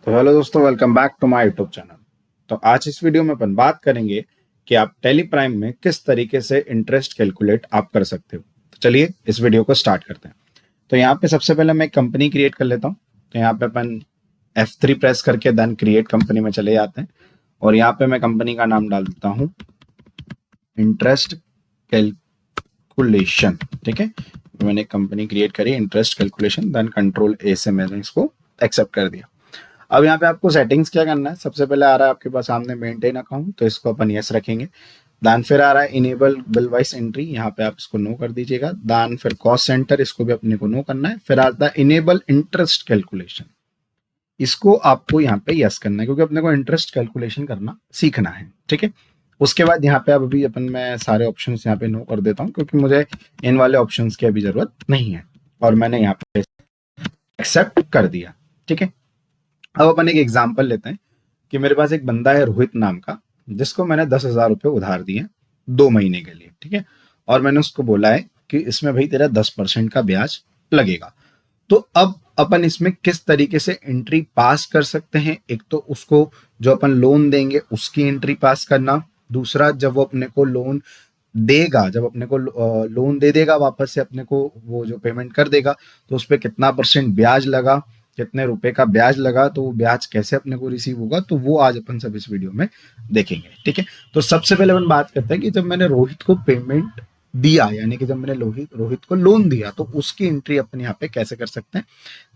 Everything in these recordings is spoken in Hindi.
तो हेलो दोस्तों, welcome back to my YouTube channel. तो आज इस वीडियो में अपन बात करेंगे कि आप टेली प्राइम में किस तरीके से इंटरेस्ट कैलकुलेट आप कर सकते हो। तो चलिए इस वीडियो को स्टार्ट करते हैं। तो यहाँ पे सबसे पहले मैं एक कंपनी क्रिएट कर लेता हूँ। तो यहाँ पे अपन F3 प्रेस करके देन क्रिएट कंपनी में चले जाते हैं और यहाँ पे मैं कंपनी का नाम डाल देता हूँ इंटरेस्ट कैलकुलेशन। ठीक है, तो मैंने एक कंपनी क्रिएट करी interest calculation, then control A से मैंने इसको एक्सेप्ट कर दिया। अब यहाँ पे आपको सेटिंग्स क्या करना है, सबसे पहले आ रहा है आपके पास सामने मेंटेन अकाउंट, तो इसको अपन यस रखेंगे। दान फिर आ रहा है इनेबल बिल वाइज एंट्री, यहाँ पे आप इसको नो कर दीजिएगा। दान फिर कॉस्ट सेंटर, इसको भी अपने को नो करना है। फिर आता है इनेबल इंटरेस्ट कैलकुलेशन, इसको आपको यहाँ पे यस करना है क्योंकि अपने को इंटरेस्ट कैलकुलेशन करना सीखना है। ठीक है, उसके बाद यहाँ पे अब अभी अपन मैं सारे ऑप्शन यहाँ पे नो कर देता हूँ क्योंकि मुझे इन वाले ऑप्शन की अभी जरूरत नहीं है और मैंने यहाँ पे एक्सेप्ट कर दिया। ठीक है, अब अपन एक एग्जाम्पल लेते हैं कि मेरे पास एक बंदा है रोहित नाम का, जिसको मैंने 10,000 रुपये उधार दिए 2 महीने के लिए। ठीक है, और मैंने उसको बोला है कि इसमें भाई तेरा 10% का ब्याज लगेगा। तो अब अपन इसमें किस तरीके से एंट्री पास कर सकते हैं, एक तो उसको जो अपन लोन देंगे उसकी एंट्री पास करना, दूसरा जब वो अपने को लोन देगा, जब अपने को लोन दे देगा वापस से अपने को, वो जो पेमेंट कर देगा तो उस पर कितना परसेंट ब्याज लगा, कितने रुपए का ब्याज लगा, तो वो ब्याज कैसे अपने को रिसीव होगा, तो वो आज अपन सब इस वीडियो में देखेंगे। ठीक है, तो सबसे पहले अपन बात करते हैं कि जब मैंने रोहित को पेमेंट दिया, यानी कि जब मैंने रोहित को लोन दिया, तो उसकी एंट्री अपन यहाँ पे कैसे कर सकते हैं।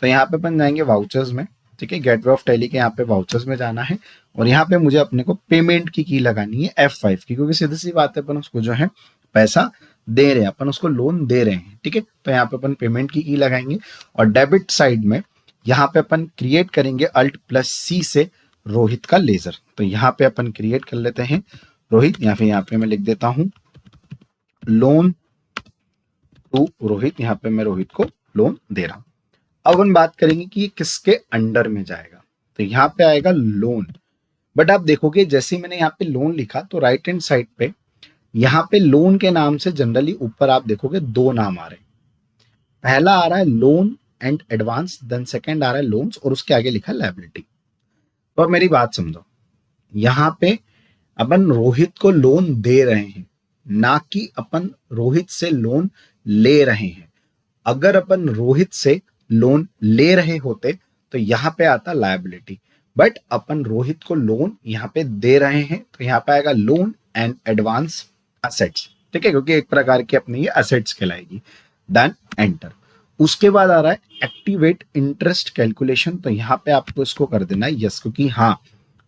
तो यहाँ पे अपन जाएंगे वाउचर्स में। ठीक है, गेटवे ऑफ टैली के यहाँ पे वाउचर्स में जाना है और यहाँ पे मुझे अपने को पेमेंट की लगानी है F5 की, क्योंकि सीधी सी बात है अपन उसको जो है पैसा दे रहे हैं, अपन उसको लोन दे रहे हैं। ठीक है, तो यहाँ पे अपन पेमेंट की लगाएंगे और डेबिट साइड में यहाँ पे अपन क्रिएट करेंगे Alt+C से रोहित का लेजर। तो यहाँ पे अपन क्रिएट कर लेते हैं रोहित, या फिर यहाँ पे मैं लिख देता हूं लोन टू रोहित। यहाँ पे मैं रोहित को लोन दे रहा हूं। अब अपन बात करेंगे कि ये किसके अंडर में जाएगा। तो यहाँ पे आएगा लोन, बट आप देखोगे जैसे ही मैंने यहाँ पे लोन लिखा तो राइट हैंड साइड पे यहाँ पे लोन के नाम से जनरली ऊपर आप देखोगे दो नाम आ रहे हैं। पहला आ रहा है loan and advance, then second आ रहा है लोन्स और उसके आगे लिखा है लायबिलिटी। तो अब मेरी बात समझो, यहाँ पे अपन रोहित को लोन दे रहे हैं, ना कि अपन रोहित से लोन ले रहे हैं। अगर अपन रोहित से लोन ले रहे होते तो यहाँ पे आता लायबिलिटी, बट अपन रोहित को लोन यहाँ पे दे रहे हैं तो यहाँ पे आएगा लोन एंड एडवांस असेट्स। ठीक है, क्योंकि एक प्रकार की अपनी ये असेट्स कहलाएगी। देन एंटर, उसके बाद आ रहा है एक्टिवेट इंटरेस्ट कैलकुलेशन। तो यहाँ पे आपको इसको कर देना है यस, क्योंकि हाँ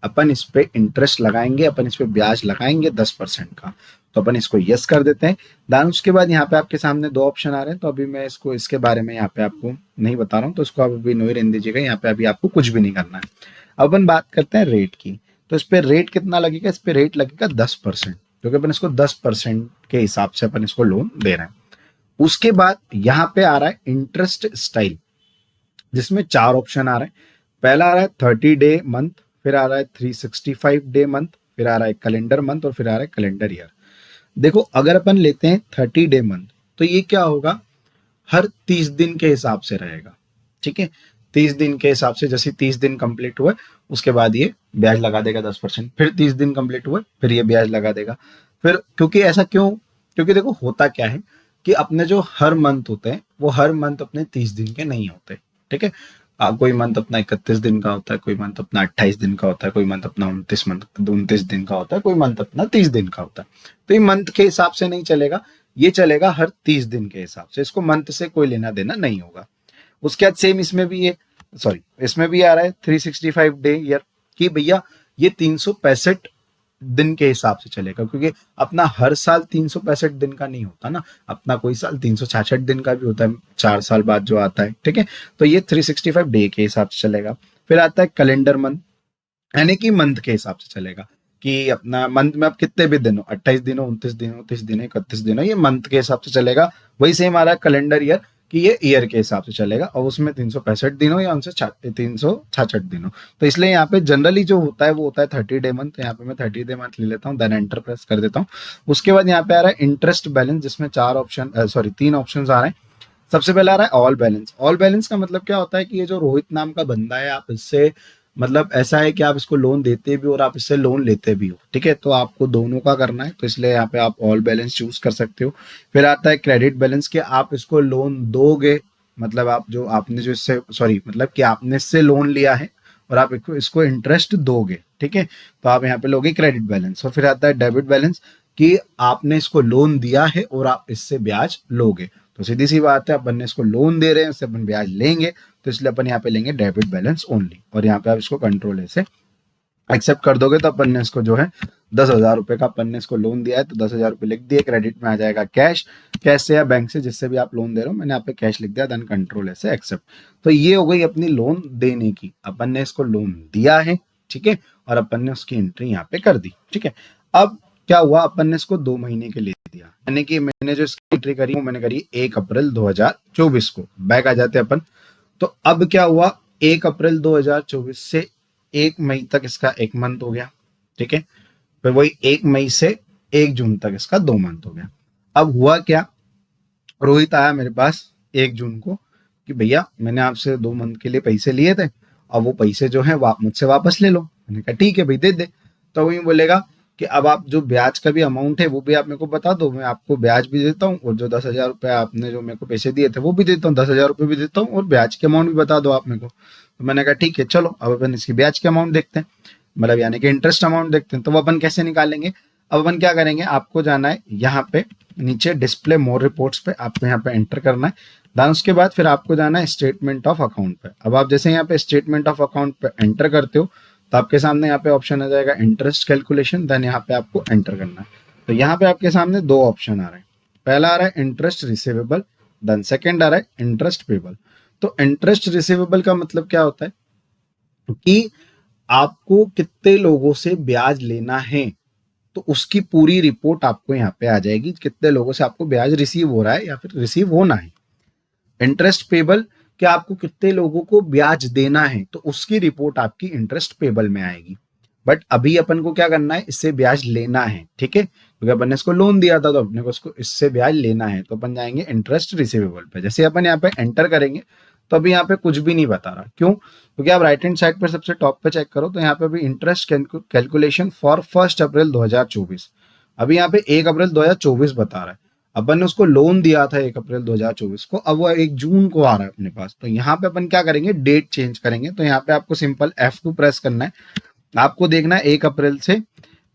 अपन इस पे इंटरेस्ट लगाएंगे, अपन इस पे ब्याज लगाएंगे 10% का, तो अपन इसको यस कर देते हैं। देन उसके बाद यहाँ पे आपके सामने दो ऑप्शन आ रहे हैं, तो अभी मैं इसके बारे में यहाँ पे आपको नहीं बता रहा हूँ, तो इसको आप अभी नो ही रहने दीजिएगा। यहाँ पे अभी आपको कुछ भी नहीं करना है। अब अपन बात करते हैं रेट की। तो इस पे रेट कितना लगेगा, इस पे रेट लगेगा 10%, क्योंकि अपन इसको 10% के हिसाब से अपन इसको लोन दे रहे हैं। उसके बाद यहाँ पे आ रहा है इंटरेस्ट स्टाइल, जिसमें 4 ऑप्शन आ रहे हैं। पहला आ रहा है 30 डे मंथ, फिर आ रहा है 365 डे मंथ, फिर आ रहा है कैलेंडर मंथ और फिर आ रहा है कैलेंडर ईयर। देखो अगर अपन लेते हैं 30 डे मंथ, तो ये क्या होगा, हर 30 दिन के हिसाब से रहेगा। ठीक है, 30 दिन के हिसाब से, जैसे 30 दिन कंप्लीट हुए उसके बाद ये ब्याज लगा देगा 10%, फिर 30 दिन कंप्लीट हुए फिर ये ब्याज लगा देगा। फिर क्योंकि ऐसा क्यों, क्योंकि देखो होता क्या है कि अपने जो हर मंथ होते हैं वो हर मंथ अपने 30 दिन के नहीं होते। ठीक है, कोई मंथ अपना 31 दिन का होता है, कोई मंथ अपना 28 दिन का होता है, कोई मंथ अपना 29 दिन का होता है, कोई मंथ अपना 30 दिन का होता है। तो ये मंथ के हिसाब से नहीं चलेगा, ये चलेगा हर 30 दिन के हिसाब से, इसको मंथ से कोई लेना देना नहीं होगा। उसके बाद सेम इसमें भी ये इसमें भी आ रहा है 365 डे ईयर, कि भैया ये 365 दिन के हिसाब से चलेगा, क्योंकि अपना हर साल 365 दिन का नहीं होता ना, अपना कोई साल 366 दिन का भी होता है 4 साल बाद जो आता है। ठीक है, तो ये 365 डे के हिसाब से चलेगा। फिर आता है कैलेंडर मंथ, यानी कि मंथ के हिसाब से चलेगा, कि अपना मंथ में आप कितने भी दिन हो, 28 दिन हो, 29 दिन हो, 30 दिन हो, 31 दिन हो, ये मंथ के हिसाब से चलेगा। वही सेम आ रहा है कैलेंडर ईयर, कि ये ईयर के हिसाब से चलेगा और उसमें 365 दिन हो या उनसे 366 दिन हो। तो इसलिए यहाँ पे जनरली जो होता है वो होता है 30 डे मंथ। तो यहाँ पे मैं 30 डे मंथ ले लेता हूँ, देन एंटर प्रेस कर देता हूँ। उसके बाद यहाँ पे आ रहा है इंटरेस्ट बैलेंस, जिसमें 3 ऑप्शन आ रहे हैं। सबसे पहले आ रहा है ऑल बैलेंस। ऑल बैलेंस का मतलब क्या होता है कि ये जो रोहित नाम का बंदा है, आप इससे मतलब ऐसा है कि आप इसको लोन देते भी हो और आप इससे लोन लेते भी हो, ठीक है। तो आपको दोनों का करना है, तो इसलिए यहाँ पे आप ऑल बैलेंस चूज कर सकते हो। फिर आता है क्रेडिट बैलेंस के आप इसको लोन दोगे, मतलब आप जो आपने जो इससे सॉरी मतलब कि आपने इससे लोन लिया है और आप इसको इंटरेस्ट दोगे, ठीक है। तो आप यहाँ पे लोगे क्रेडिट बैलेंस। और फिर आता है डेबिट बैलेंस कि आपने इसको लोन दिया है और आप इससे ब्याज लोगे। तो सीधी सी बात है, अपन ने इसको लोन दे रहे हैं, उससे अपन ब्याज लेंगे, तो इसलिए अपन यहाँ पे लेंगे डेबिट बैलेंस ओनली। और यहाँ पे आप इसको कंट्रोल से एक्सेप्ट कर दोगे तो अपन ने इसको जो है 10,000 रुपए का अपन ने इसको लोन दिया है, तो 10,000 रुपए लिख दिए। क्रेडिट में आ जाएगा कैश, कैश से या बैंक से जिससे भी आप लोन दे रहे हो, मैंने यहाँ पे कैश लिख दिया, देन कंट्रोल से एक्सेप्ट। तो ये हो गई अपनी लोन देने की, अपन ने इसको लोन दिया है, ठीक है, और अपन ने उसकी एंट्री यहाँ पे कर दी, ठीक है। अब क्या हुआ, अपन ने इसको 2 महीने के लिए दिया, यानी कि मैंने जो इसकी एंट्री करी वो मैंने करी 1 अप्रैल 2024 को। बैक आ जाते अपन। तो अब क्या हुआ, 1 अप्रैल 2024 से 1 मई तक इसका 1 मंथ हो गया, ठीक है। फिर वही 1 मई से 1 जून तक इसका 2 मंथ हो गया। अब हुआ क्या, रोहित आया मेरे पास 1 जून को कि भैया मैंने आपसे 2 मंथ के लिए पैसे लिए थे, अब वो पैसे जो है मुझसे वापस ले लो। मैंने कहा ठीक है भाई दे दे। तो वही बोलेगा कि अब आप जो ब्याज का भी अमाउंट है वो भी आप मेरे को बता दो, मैं आपको ब्याज भी देता हूँ और जो 10,000 रुपये आपने जो मेरे को पैसे दिए थे वो भी देता हूँ, 10,000 रुपये भी देता हूँ और ब्याज के अमाउंट भी बता दो आप मेरे को। तो मैंने कहा ठीक है चलो अब अपन इसकी ब्याज के अमाउंट देखते हैं, मतलब यानी कि इंटरेस्ट अमाउंट देखते हैं। तो वो अपन कैसे निकालेंगे, अब अपन क्या करेंगे, आपको जाना है यहाँ पे नीचे डिस्प्ले मोर रिपोर्ट्स पे, आपको यहाँ पे एंटर करना है। देन उसके बाद फिर आपको जाना है स्टेटमेंट ऑफ अकाउंट पे। अब आप जैसे यहाँ पे स्टेटमेंट ऑफ अकाउंट पे एंटर करते हो तो आपके सामने यहाँ पे ऑप्शन आ जाएगा इंटरेस्ट कैलकुलेशन, देन यहाँ पे आपको एंटर करना है। तो यहाँ पे आपके सामने 2 ऑप्शन आ रहे हैं, पहला आ रहा है इंटरेस्ट रिसीवेबल, देन सेकंड आ रहा है इंटरेस्ट पेबल। तो इंटरेस्ट रिसीवेबल का मतलब क्या होता है कि आपको कितने लोगों से ब्याज लेना है, तो उसकी पूरी रिपोर्ट आपको यहाँ पे आ जाएगी, कितने लोगों से आपको ब्याज रिसीव हो रहा है या फिर रिसीव होना है। इंटरेस्ट पेबल कि आपको कितने लोगों को ब्याज देना है, तो उसकी रिपोर्ट आपकी इंटरेस्ट पेबल में आएगी। बट अभी अपन को क्या करना है, इससे ब्याज लेना है, ठीक है, क्योंकि अपन ने इसको लोन दिया था तो अपने को इसको इससे ब्याज लेना है। तो अपन जाएंगे इंटरेस्ट रिसीवेबल पे। जैसे अपन यहाँ पे एंटर करेंगे तो अभी यहाँ पे कुछ भी नहीं बता रहा, क्यों, क्योंकि आप राइट हैंड साइड पर सबसे टॉप पे चेक करो तो यहाँ पे अभी इंटरेस्ट कैलकुलेशन फॉर 1 अप्रैल 2024, अभी यहाँ पे 1 अप्रैल 2024 बता रहा है। अपन ने उसको लोन दिया था 1 अप्रैल 2024 को, अब वो 1 जून को आ रहा है अपने पास। तो यहाँ पे अपन क्या करेंगे, डेट चेंज करेंगे। तो यहाँ पे आपको सिंपल F2 प्रेस करना है, आपको देखना है 1 अप्रैल से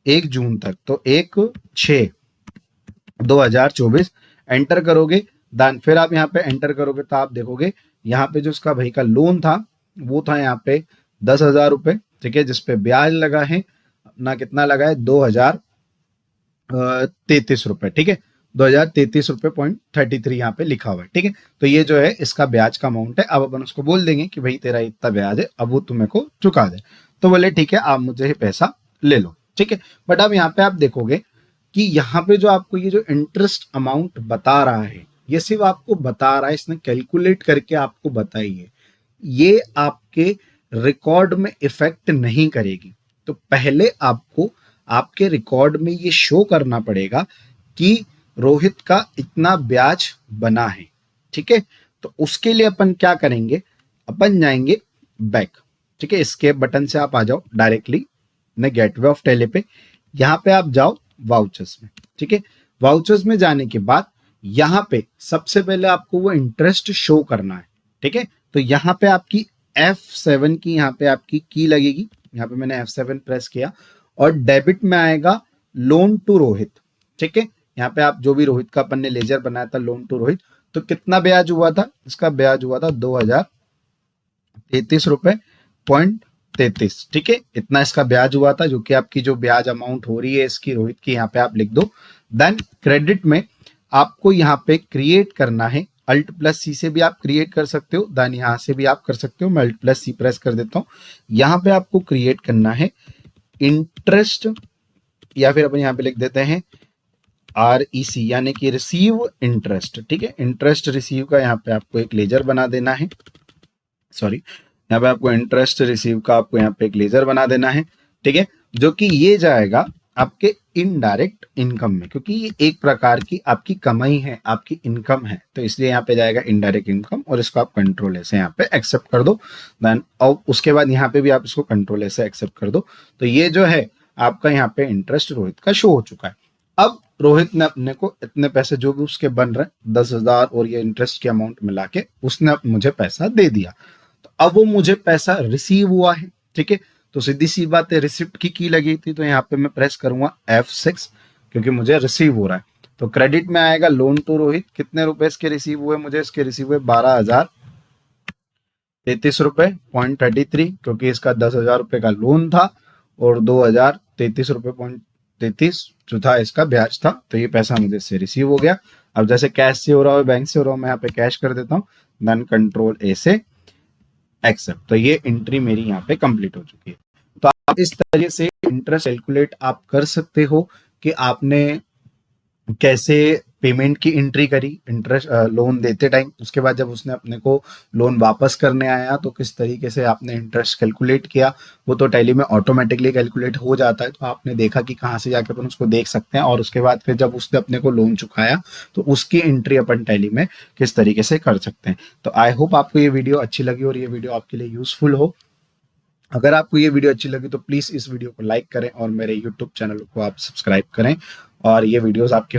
1 जून तक, तो 1/6/2024 एंटर करोगे। देन फिर आप यहाँ पे एंटर करोगे तो आप देखोगे यहाँ पे जो उसका भाई का लोन था वो था यहाँ पे 10,000 रुपए, ठीक है, जिसपे ब्याज लगा है अपना कितना लगा है 2,033 रुपए, ठीक है, 2,033.33 यहाँ पे लिखा हुआ है, ठीक है। तो ये जो है इसका ब्याज का अमाउंट है। अब अपन उसको बोल देंगे कि भाई तेरा इतना ब्याज है, अब वो तुम्हें को चुका दे। तो बोले ठीक है आप मुझे ये पैसा ले लो, ठीक है। बट अब यहाँ पे आप देखोगे कि यहाँ पे जो आपको ये जो इंटरेस्ट अमाउंट बता रहा है, ये सिर्फ आपको बता रहा है, इसने कैलकुलेट करके आपको बताई है, ये आपके रिकॉर्ड में इफेक्ट नहीं करेगी। तो पहले आपको आपके रिकॉर्ड में ये शो करना पड़ेगा कि रोहित का इतना ब्याज बना है, ठीक है। तो उसके लिए अपन क्या करेंगे, अपन जाएंगे बैक, ठीक है, एस्केप बटन से आप आ जाओ डायरेक्टली ने गेटवे ऑफ टेली पे, यहाँ पे आप जाओ वाउचर्स में, ठीक है। वाउचर्स में जाने के बाद यहाँ पे सबसे पहले आपको वो इंटरेस्ट शो करना है, ठीक है। तो यहाँ पे आपकी F7 की यहाँ पे आपकी की लगेगी, यहाँ पे मैंने F7 प्रेस किया और डेबिट में आएगा लोन टू रोहित, ठीक है। यहाँ पे आप जो भी रोहित का अपन ने लेजर बनाया था लोन टू रोहित, तो कितना ब्याज हुआ था, इसका ब्याज हुआ था 2,033.33, ठीक है, इतना इसका ब्याज हुआ था, जो कि आपकी जो ब्याज अमाउंट हो रही है इसकी रोहित की यहाँ पे आप लिख दो। देन क्रेडिट में आपको यहाँ पे क्रिएट करना है, Alt+C से भी आप क्रिएट कर सकते हो, देन यहाँ से भी आप कर सकते हो, मैं Alt+C प्रेस कर देता हूँ। यहाँ पे आपको क्रिएट करना है इंटरेस्ट, या फिर अपन यहाँ पे लिख देते हैं REC यानी कि रिसीव इंटरेस्ट, ठीक है। इंटरेस्ट रिसीव का यहाँ पे आपको एक लेजर बना देना है, सॉरी यहाँ पे आपको इंटरेस्ट रिसीव का आपको यहाँ पे एक लेजर बना देना है, ठीक है, जो कि ये जाएगा आपके इनडायरेक्ट इनकम में, क्योंकि ये एक प्रकार की आपकी कमाई है, आपकी इनकम है, तो इसलिए यहाँ पे जाएगा इनडायरेक्ट इनकम और इसको आप कंट्रोल ऐसे यहाँ पे एक्सेप्ट कर दो। देन और उसके बाद यहाँ पे भी आप इसको कंट्रोल ऐसे एक्सेप्ट कर दो। तो ये जो है आपका यहाँ पे इंटरेस्ट रोहित का शो हो चुका है। अब रोहित ने अपने को इतने पैसे जो भी उसके बन रहे हैं 10,000 और ये इंटरेस्ट के अमाउंट मिला के उसने मुझे पैसा दे दिया। तो अब वो मुझे पैसा रिसीव हुआ है, ठीक है। तो सीधी सी बात है, रिसिप्ट की लगी थी, तो यहाँ पे मैं प्रेस करूंगा F6 क्योंकि मुझे रिसीव हो रहा है। तो क्रेडिट में आएगा लोन टू रोहित, कितने रुपए इसके रिसीव हुए मुझे, इसके रिसीव हुए 12,033 रुपए .33, क्योंकि इसका 10,000 रुपए का लोन था और 2,033 रुपए .33 जो था इसका ब्याज था। तो ये पैसा मुझे इससे रिसीव हो गया। अब जैसे कैश से हो रहा हो, बैंक से हो रहा हो, मैं यहाँ पे कैश कर देता हूँ, देन कंट्रोल ए से एक्सेप्ट। तो ये एंट्री मेरी यहाँ पे कंप्लीट हो चुकी है। तो आप इस तरीके से इंटरेस्ट कैलकुलेट आप कर सकते हो कि आपने कैसे पेमेंट की एंट्री करी इंटरेस्ट लोन देते टाइम, उसके बाद जब उसने अपने को लोन वापस करने आया तो किस तरीके से आपने इंटरेस्ट कैलकुलेट किया। वो तो टैली में ऑटोमेटिकली कैलकुलेट हो जाता है, तो आपने देखा कि कहाँ से जाकर अपन उसको देख सकते हैं। और उसके बाद फिर जब उसने अपने को लोन चुकाया तो उसकी एंट्री अपन टैली में किस तरीके से कर सकते हैं। तो आई होप आपको ये वीडियो अच्छी लगी और ये वीडियो आपके लिए यूजफुल हो। अगर आपको ये वीडियो अच्छी लगी तो प्लीज़ इस वीडियो को लाइक करें और मेरे यूट्यूब चैनल को आप सब्सक्राइब करें और ये वीडियोस आपके